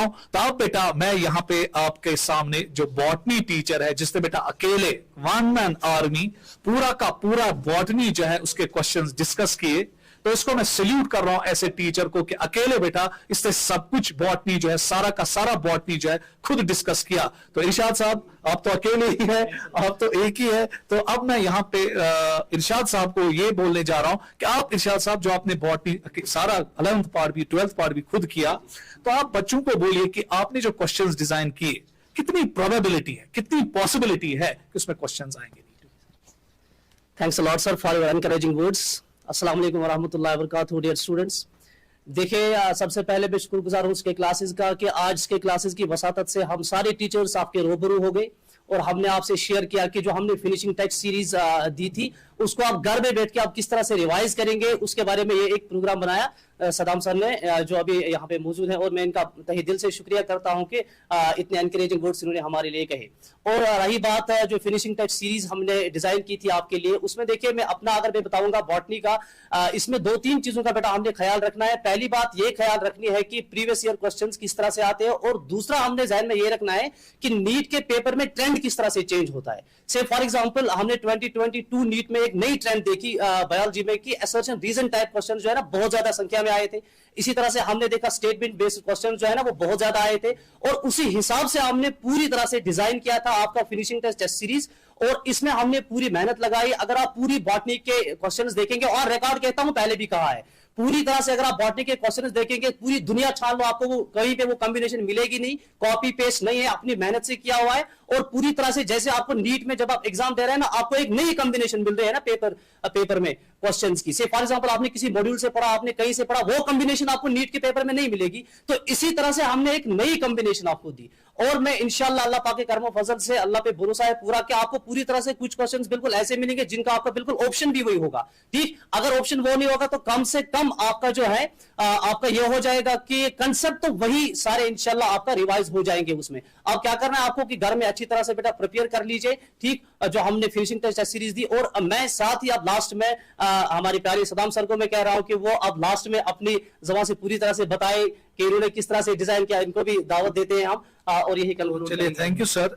हूं। तो अब बेटा मैं यहाँ पे आपके सामने जो बॉटनी टीचर है, जिसने बेटा अकेले वन मैन आर्मी पूरा का पूरा बॉटनी जो है उसके क्वेश्चंस डिस्कस किए, तो इसको मैं सल्यूट कर रहा हूं ऐसे टीचर को कि अकेले बेटा इसने सब कुछ बॉटनी जो है सारा का सारा बॉटनी जो है खुद डिस्कस किया। तो इरशाद साहब आप तो अकेले ही है, आप तो एक ही है। तो अब मैं यहाँ पे इरशाद साहब को ये बोलने जा रहा हूं कि आप इरशाद साहब जो आपने बॉटनी सारा 11th पार्ट भी 12th पार्ट भी खुद किया, तो आप बच्चों को बोलिए कि आपने जो क्वेश्चंस डिजाइन किए कितनी प्रोबेबिलिटी है, कितनी पॉसिबिलिटी है कि उसमें क्वेश्चंस आएंगे। Thanks a lot sir for your encouraging words. अस्सलाम वालेकुम व रहमतुल्लाहि व बरकातहू डियर स्टूडेंट्स। देखिए सबसे पहले मैं शुक्रगुजार हूँ इसके क्लासेस का कि आज के क्लासेस की वसातत से हम सारे टीचर्स आपके रूबरू हो गए और हमने आपसे शेयर किया कि जो हमने फिनिशिंग टच सीरीज दी थी उसको आप घर में बैठ के आप किस तरह से रिवाइज करेंगे उसके बारे में ये एक प्रोग्राम बनाया सदाम सर ने जो अभी यहाँ पे मौजूद है, और मैं इनका तहे दिल से शुक्रिया करता हूँ कि इतने एनकरेजिंग वर्ड्स इन्होंने हमारे लिए कहे। और रही बात जो फिनिशिंग टच सीरीज हमने डिजाइन की थी आपके लिए, उसमें देखिए मैं अपना अगर मैं बताऊंगा बॉटनी का, इसमें 2-3 चीजों का बेटा हमने ख्याल रखना है। पहली बात ये ख्याल रखनी है कि प्रीवियस ईयर क्वेश्चन किस तरह से आते हैं, और दूसरा हमने ज़हन में ये रखना है कि नीट के पेपर में ट्रेंड किस तरह से चेंज होता है। से फॉर एग्जांपल हमने 2022 नीट में एक नई ट्रेंड देखी बायोलॉजी में कि असर्शन रीजन टाइप क्वेश्चन जो है ना बहुत ज्यादा संख्या में आए थे। इसी तरह से हमने देखा स्टेटमेंट बेस्ड क्वेश्चन जो है ना वो बहुत ज्यादा आए थे, और उसी हिसाब से हमने पूरी तरह से डिजाइन किया था आपका फिनिशिंग टेस्ट सीरीज, और इसमें हमने पूरी मेहनत लगाई। अगर आप पूरी बॉटनी के क्वेश्चंस देखेंगे, और रिकॉर्ड कहता हूं पहले भी कहा है, पूरी तरह से अगर आप बॉटनी के क्वेश्चंस देखेंगे पूरी दुनिया छान लो, आपको वो कहीं पे वो कॉम्बिनेशन मिलेगी नहीं, कॉपी पेस्ट नहीं है, अपनी मेहनत से किया हुआ है। और पूरी तरह से जैसे आपको नीट में जब आप एग्जाम दे रहे हैं ना, आपको एक नई कॉम्बिनेशन मिल रही है ना पेपर में क्वेश्चंस की। से फॉर एग्जांपल आपने किसी मॉड्यूल से पढ़ा, आपने कहीं से पढ़ा, वो कॉम्बिनेशन आपको नीट के पेपर में नहीं मिलेगी। तो इसी तरह से हमने एक नई कॉम्बिनेशन आपको दी, और मैं इंशाल्लाह अल्लाह पाक के करम फजल से, अल्लाह पे भरोसा है पूरा कि आपको पूरी तरह से कुछ क्वेश्चंस बिल्कुल ऐसे मिलेंगे जिनका आपका बिल्कुल ऑप्शन भी वही होगा। ठीक, अगर ऑप्शन वो नहीं होगा तो कम से कम आपका जो है आपका ये हो जाएगा कि कंसेप्ट तो वही सारे इंशाल्लाह आपका रिवाइज हो जाएंगे। उसमें अब क्या करना है आपको कि घर में अच्छी तरह से बेटा प्रिपेयर कर लीजिए, ठीक, जो हमने फिनिशिंग टेस्ट सीरीज दी। और मैं साथ ही अब लास्ट में हमारे प्यारे सदाम सर को मैं कह रहा हूं कि वो अब लास्ट में अपनी जबान से पूरी तरह से बताए कि इन्होंने किस तरह से डिजाइन किया, इनको भी दावत देते हैं हम, और यही कल। चलिए, थैंक यू सर।